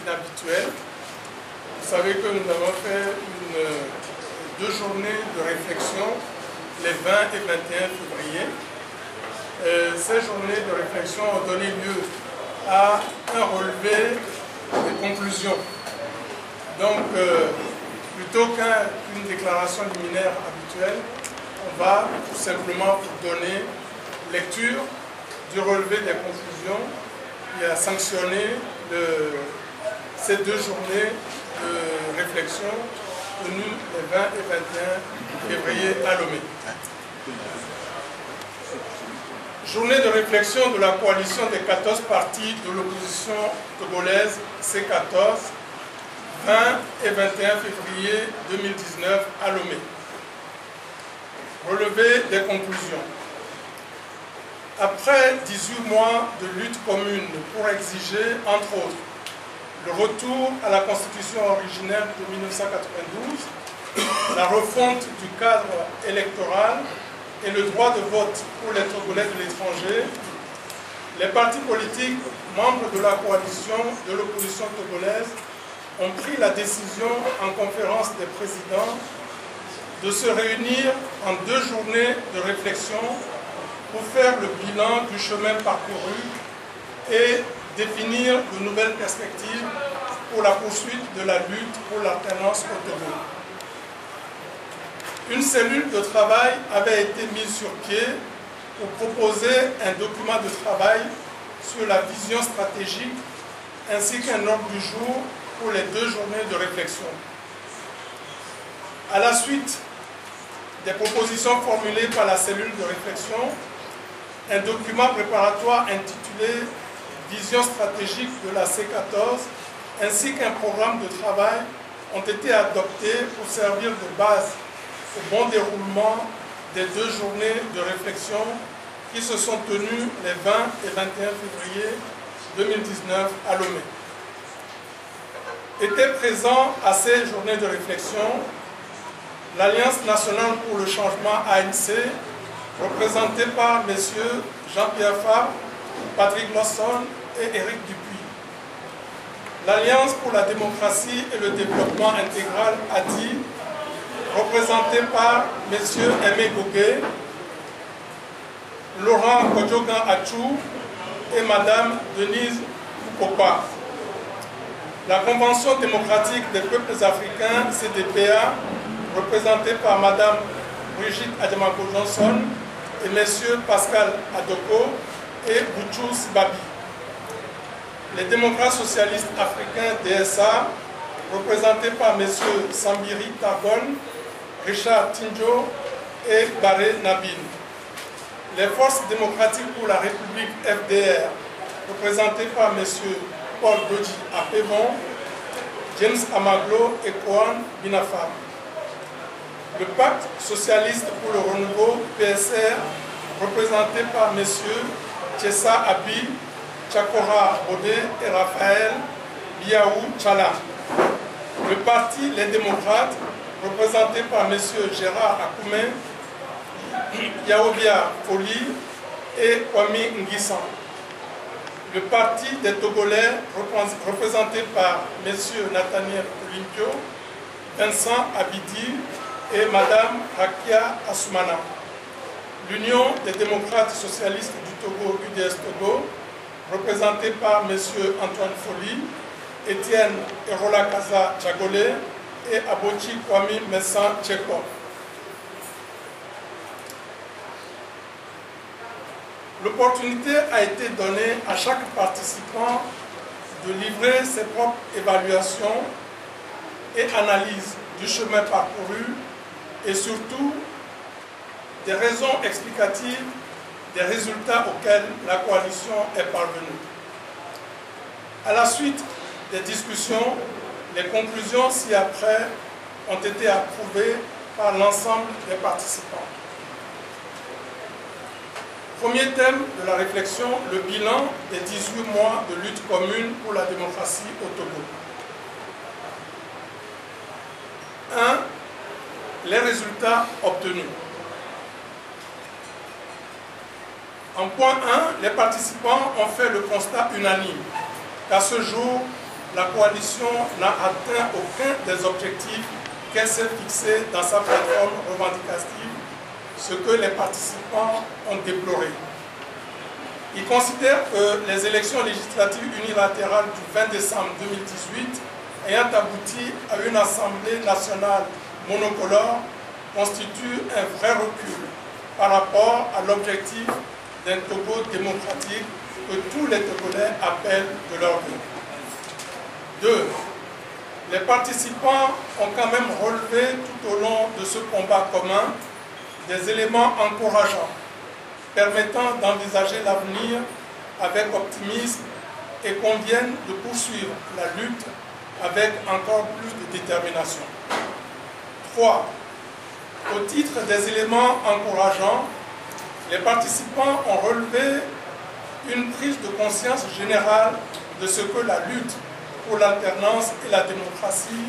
inhabituelle. Vous savez que nous avons fait deux journées de réflexion, les 20 et 21 février. Ces journées de réflexion ont donné lieu à un relevé de conclusions. Donc, plutôt qu'une déclaration liminaire habituelle, on va tout simplement vous donner lecture du relevé des conclusions qui a sanctionné ces deux journées de réflexion tenues les 20 et 21 février à Lomé. Journée de réflexion de la coalition des 14 partis de l'opposition togolaise C14, 20 et 21 février 2019 à Lomé. Relevé des conclusions. Après 18 mois de lutte commune pour exiger, entre autres, le retour à la constitution originelle de 1992, la refonte du cadre électoral et le droit de vote pour les Togolais de l'étranger, les partis politiques membres de la coalition de l'opposition togolaise ont pris la décision en conférence des présidents de se réunir en deux journées de réflexion pour faire le bilan du chemin parcouru et définir de nouvelles perspectives pour la poursuite de la lutte pour l'alternance au Togo. Une cellule de travail avait été mise sur pied pour proposer un document de travail sur la vision stratégique ainsi qu'un ordre du jour pour les deux journées de réflexion. À la suite des propositions formulées par la cellule de réflexion, un document préparatoire intitulé « Vision stratégique de la C14 » ainsi qu'un programme de travail ont été adoptés pour servir de base au bon déroulement des deux journées de réflexion qui se sont tenues les 20 et 21 février 2019 à Lomé. Étaient présents à ces journées de réflexion l'Alliance nationale pour le changement ANC, représentée par M. Jean-Pierre Fabre, Patrick Lawson et Éric Dupuis. L'Alliance pour la démocratie et le développement intégral ADI, représentée par M. Aimé Gogué, Laurent Kodjogan Achou et Mme Denise Kopa. La Convention démocratique des peuples africains, CDPA, représentée par Mme Brigitte Adjamako Johnson et M. Pascal Adoko et Bouchou Sibabi. Les démocrates socialistes africains, DSA, représentés par M. Sambiri Targon, Richard Tinjo et Baré Nabil. Les forces démocratiques pour la République, FDR, représentées par M. Paul Dodji Apevon, James Amaglo et Koan Binafam. Le pacte socialiste pour le renouveau, PSR, représenté par M. Tchessa Abi, Chakora Bodé et Raphaël Biaou Tchala. Le parti Les Démocrates, représenté par M. Gérard Akoumé, Yaobia Foli et Kwame Nguissan. Le parti des Togolais, représenté par M. Nathaniel Olympio, Vincent Abidi et Mme Rakia Assoumana. L'Union des démocrates socialistes du Togo, UDS Togo, représentée par M. Antoine Foli, Étienne Erola Kaza Tchagolé et Abochi Kwame Messan Tcheko. L'opportunité a été donnée à chaque participant de livrer ses propres évaluations et analyses du chemin parcouru et surtout des raisons explicatives des résultats auxquels la coalition est parvenue. À la suite des discussions, les conclusions ci-après ont été approuvées par l'ensemble des participants. Premier thème de la réflexion, le bilan des 18 mois de lutte commune pour la démocratie au Togo. 1. Les résultats obtenus. En point 1, les participants ont fait le constat unanime qu'à ce jour, la coalition n'a atteint aucun des objectifs qu'elle s'est fixé dans sa plateforme revendicative, ce que les participants ont déploré. Ils considèrent que les élections législatives unilatérales du 20 décembre 2018, ayant abouti à une Assemblée nationale monocolore, constituent un vrai recul par rapport à l'objectif d'un Togo démocratique que tous les Togolais appellent de leur vœu. 2. Les participants ont quand même relevé tout au long de ce combat commun des éléments encourageants, permettant d'envisager l'avenir avec optimisme et conviennent de poursuivre la lutte avec encore plus de détermination. 3. Au titre des éléments encourageants, les participants ont relevé une prise de conscience générale de ce que la lutte pour l'alternance et la démocratie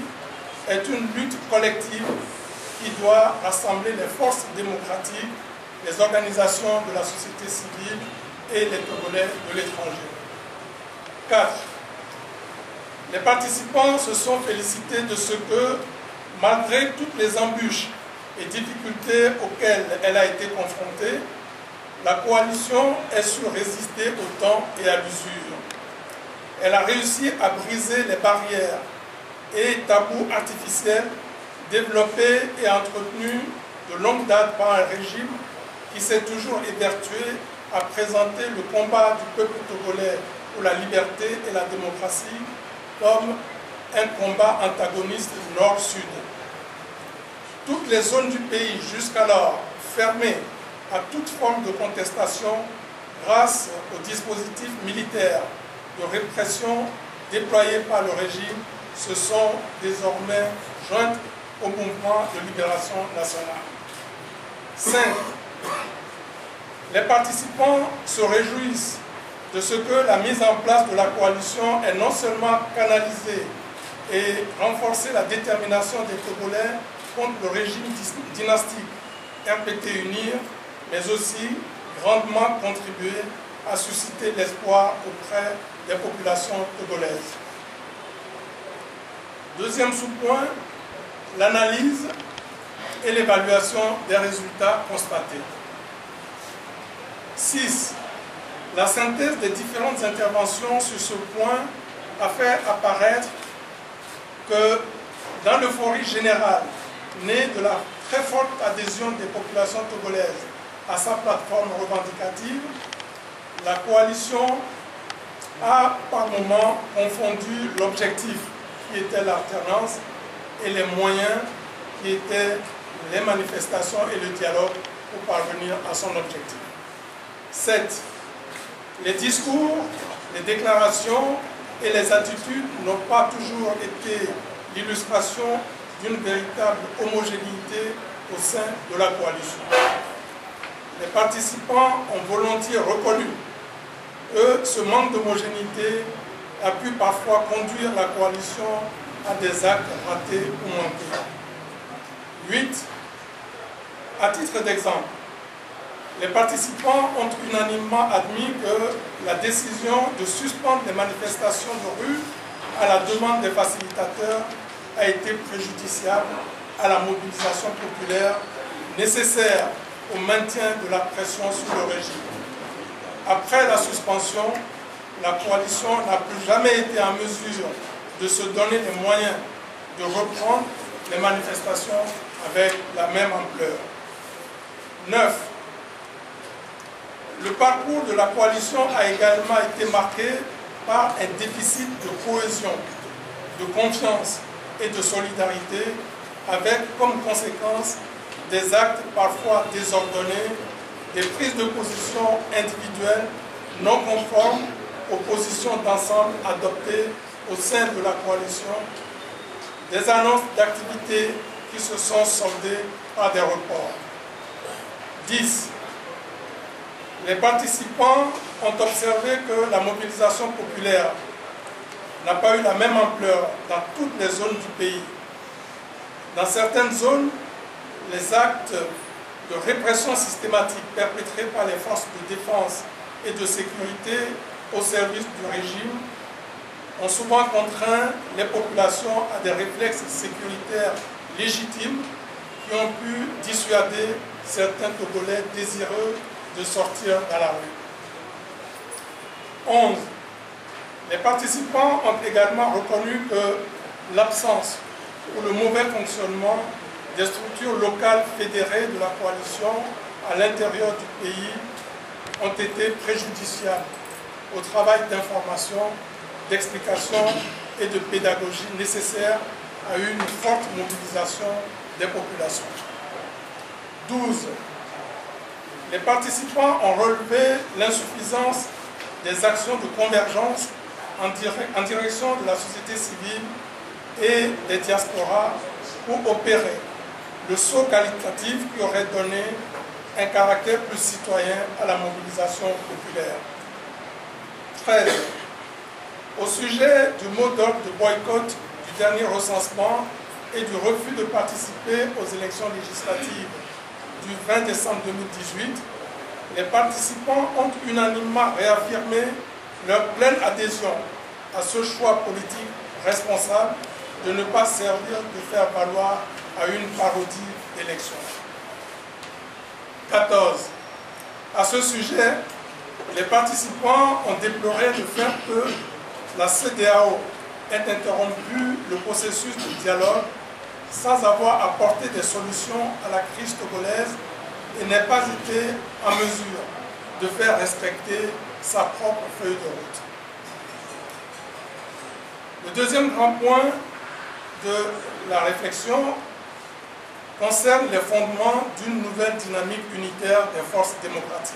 est une lutte collective qui doit rassembler les forces démocratiques, les organisations de la société civile et les Togolais de l'étranger. 4. Les participants se sont félicités de ce que, malgré toutes les embûches et difficultés auxquelles elle a été confrontée, la coalition ait su résister au temps et à l'usure. Elle a réussi à briser les barrières et tabous artificiels développés et entretenus de longue date par un régime qui s'est toujours évertué à présenter le combat du peuple togolais pour la liberté et la démocratie comme un combat antagoniste nord-sud. Toutes les zones du pays jusqu'alors fermées à toute forme de contestation grâce aux dispositifs militaires de répression déployés par le régime se sont désormais jointes au mouvement de libération nationale. 5. Les participants se réjouissent de ce que la mise en place de la coalition ait non seulement canalisé et renforcé la détermination des Togolais contre le régime dynastique RPT-UNIR, mais aussi grandement contribué à susciter l'espoir auprès des populations togolaises. Deuxième sous-point, l'analyse et l'évaluation des résultats constatés. 6. La synthèse des différentes interventions sur ce point a fait apparaître que dans l'euphorie générale, née de la très forte adhésion des populations togolaises à sa plateforme revendicative, la coalition a par moments confondu l'objectif qui était l'alternance et les moyens qui étaient les manifestations et le dialogue pour parvenir à son objectif. 7. Les discours, les déclarations et les attitudes n'ont pas toujours été l'illustration d'une véritable homogénéité au sein de la coalition. Les participants ont volontiers reconnu que ce manque d'homogénéité a pu parfois conduire la coalition à des actes ratés ou manqués. 8. À titre d'exemple, les participants ont unanimement admis que la décision de suspendre les manifestations de rue à la demande des facilitateurs a été préjudiciable à la mobilisation populaire nécessaire au maintien de la pression sur le régime. Après la suspension, la coalition n'a plus jamais été en mesure de se donner les moyens de reprendre les manifestations avec la même ampleur. 9. Le parcours de la coalition a également été marqué par un déficit de cohésion, de confiance et de solidarité, avec comme conséquence des actes parfois désordonnés, des prises de position individuelles non conformes aux positions d'ensemble adoptées au sein de la coalition, des annonces d'activités qui se sont soldées par des reports. 10. Les participants ont observé que la mobilisation populaire n'a pas eu la même ampleur dans toutes les zones du pays. Dans certaines zones, les actes de répression systématique perpétrés par les forces de défense et de sécurité au service du régime ont souvent contraint les populations à des réflexes sécuritaires légitimes qui ont pu dissuader certains Togolais désireux de sortir dans la rue. 11. Les participants ont également reconnu que l'absence ou le mauvais fonctionnement des structures locales fédérées de la coalition à l'intérieur du pays ont été préjudiciables au travail d'information, d'explication et de pédagogie nécessaires à une forte mobilisation des populations. 12. Les participants ont relevé l'insuffisance des actions de convergence en direction de la société civile et des diasporas pour opérer le saut qualitatif qui aurait donné un caractère plus citoyen à la mobilisation populaire. 13. Au sujet du mot d'ordre de boycott du dernier recensement et du refus de participer aux élections législatives du 20 décembre 2018, les participants ont unanimement réaffirmé leur pleine adhésion à ce choix politique responsable de ne pas servir de faire valoir à une parodie d'élection. 14. À ce sujet, les participants ont déploré le fait que la CEDEAO ait interrompu le processus de dialogue sans avoir apporté des solutions à la crise togolaise et n'ait pas été en mesure de faire respecter sa propre feuille de route. Le deuxième grand point de la réflexion concerne les fondements d'une nouvelle dynamique unitaire des forces démocratiques.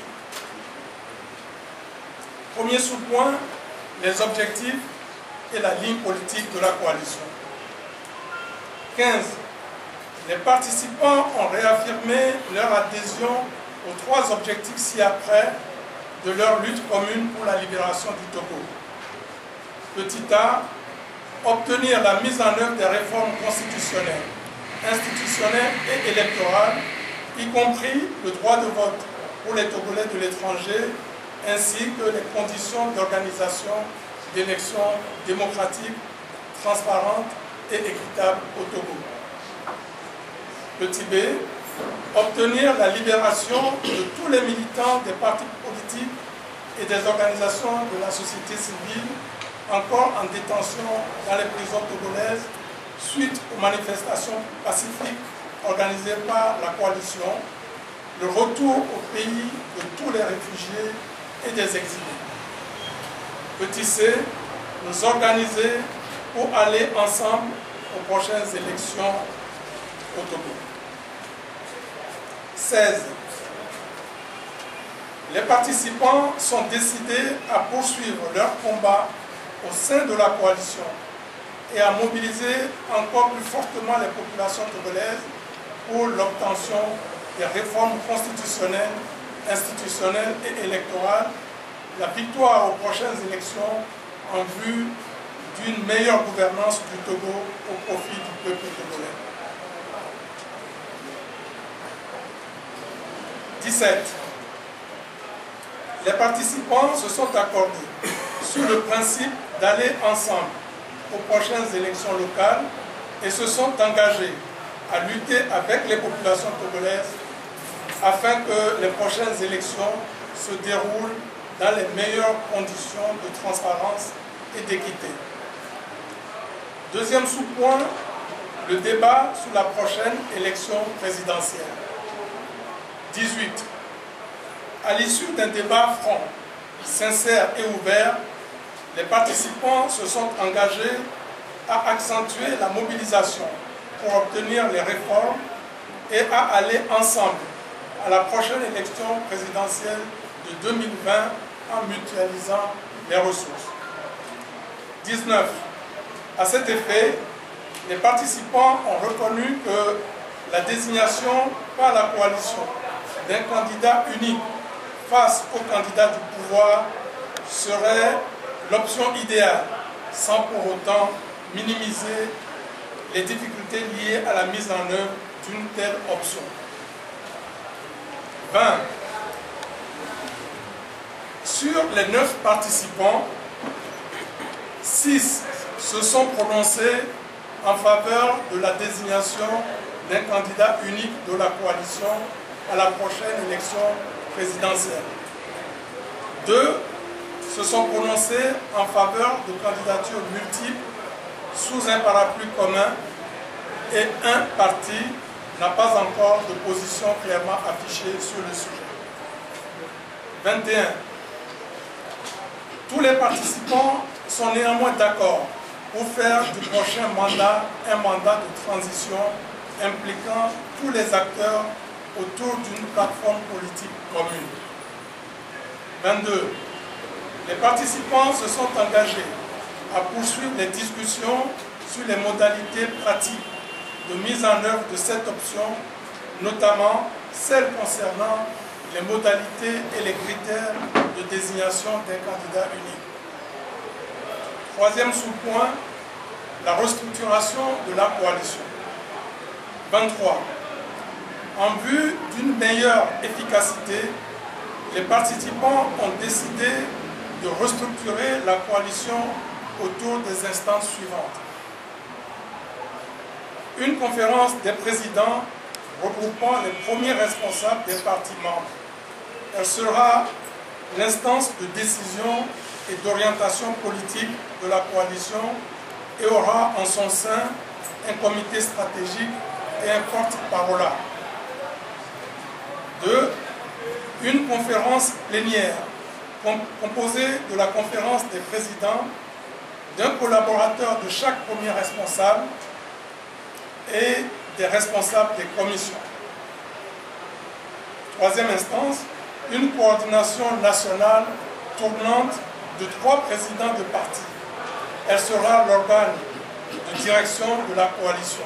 Premier sous-point, les objectifs et la ligne politique de la coalition. 15. Les participants ont réaffirmé leur adhésion aux trois objectifs ci-après de leur lutte commune pour la libération du Togo. Petit a, obtenir la mise en œuvre des réformes constitutionnelles, institutionnelles et électorales, y compris le droit de vote pour les Togolais de l'étranger, ainsi que les conditions d'organisation d'élections démocratiques, transparentes et équitables au Togo. Petit b, obtenir la libération de tous les militants des partis politiques et des organisations de la société civile encore en détention dans les prisons togolaises suite aux manifestations pacifiques organisées par la coalition, le retour au pays de tous les réfugiés et des exilés. Petit c, nous organiser pour aller ensemble aux prochaines élections au Togo. 16. Les participants sont décidés à poursuivre leur combat au sein de la coalition et à mobiliser encore plus fortement les populations togolaises pour l'obtention des réformes constitutionnelles, institutionnelles et électorales, la victoire aux prochaines élections en vue d'une meilleure gouvernance du Togo au profit du peuple togolais. 17. Les participants se sont accordés sur le principe d'aller ensemble aux prochaines élections locales et se sont engagés à lutter avec les populations togolaises afin que les prochaines élections se déroulent dans les meilleures conditions de transparence et d'équité. Deuxième sous-point, le débat sur la prochaine élection présidentielle. 18. À l'issue d'un débat franc, sincère et ouvert, les participants se sont engagés à accentuer la mobilisation pour obtenir les réformes et à aller ensemble à la prochaine élection présidentielle de 2020 en mutualisant les ressources. 19. À cet effet, les participants ont reconnu que la désignation par la coalition d'un candidat unique face au candidat du pouvoir serait l'option idéale, sans pour autant minimiser les difficultés liées à la mise en œuvre d'une telle option. 20. Sur les 9 participants, 6 se sont prononcés en faveur de la désignation d'un candidat unique de la coalition à la prochaine élection présidentielle. 2 se sont prononcés en faveur de candidatures multiples sous un parapluie commun et un parti n'a pas encore de position clairement affichée sur le sujet. 21. Tous les participants sont néanmoins d'accord pour faire du prochain mandat un mandat de transition impliquant tous les acteurs autour d'une plateforme politique commune. 22. Les participants se sont engagés à poursuivre les discussions sur les modalités pratiques de mise en œuvre de cette option, notamment celles concernant les modalités et les critères de désignation d'un candidat unique. Troisième sous-point, la restructuration de la coalition. 23. En vue d'une meilleure efficacité, les participants ont décidé de restructurer la coalition autour des instances suivantes. Une conférence des présidents regroupant les premiers responsables des partis membres. Elle sera l'instance de décision et d'orientation politique de la coalition et aura en son sein un comité stratégique et un porte-parole. 2. Une conférence plénière composée de la conférence des présidents, d'un collaborateur de chaque premier responsable et des responsables des commissions. Troisième instance, une coordination nationale tournante de 3 présidents de parti. Elle sera l'organe de direction de la coalition.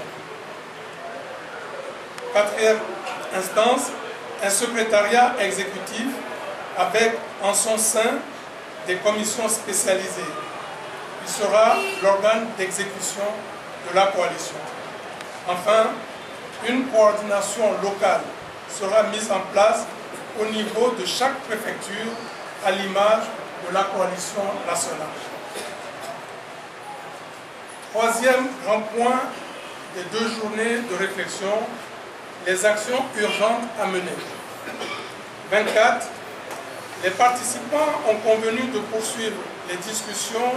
Quatrième instance, un secrétariat exécutif avec en son sein des commissions spécialisées. Il sera l'organe d'exécution de la coalition. Enfin, une coordination locale sera mise en place au niveau de chaque préfecture à l'image de la coalition nationale. Troisième grand point des 2 journées de réflexion, les actions urgentes à mener. 24. Les participants ont convenu de poursuivre les discussions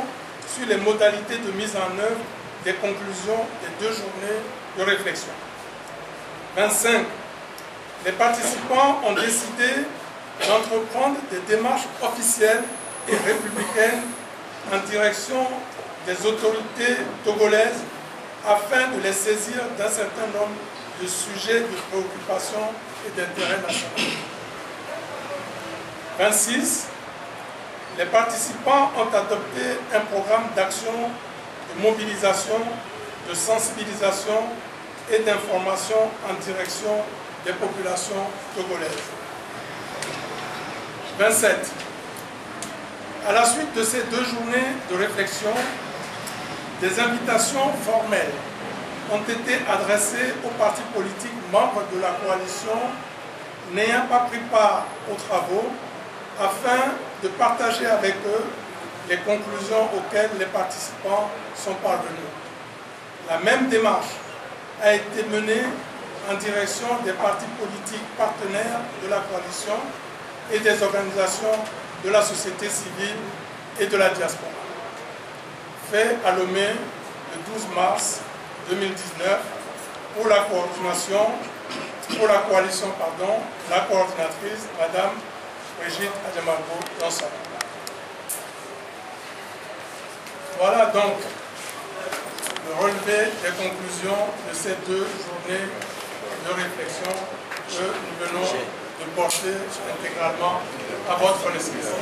sur les modalités de mise en œuvre des conclusions des 2 journées de réflexion. 25. Les participants ont décidé d'entreprendre des démarches officielles et républicaines en direction des autorités togolaises afin de les saisir d'un certain nombre de sujets de préoccupation et d'intérêt national. 26. Les participants ont adopté un programme d'action, de mobilisation, de sensibilisation et d'information en direction des populations togolaises. 27. À la suite de ces 2 journées de réflexion, des invitations formelles ont été adressées aux partis politiques membres de la coalition n'ayant pas pris part aux travaux afin de partager avec eux les conclusions auxquelles les participants sont parvenus. La même démarche a été menée en direction des partis politiques partenaires de la coalition et des organisations de la société civile et de la diaspora. Fait à Lomé le 12 mars 2019 pour la coalition, la coordinatrice, Madame Brigitte Adjamago Danson. Voilà donc le relevé des conclusions de ces 2 journées de réflexion que nous venons de porter intégralement à votre connaissance.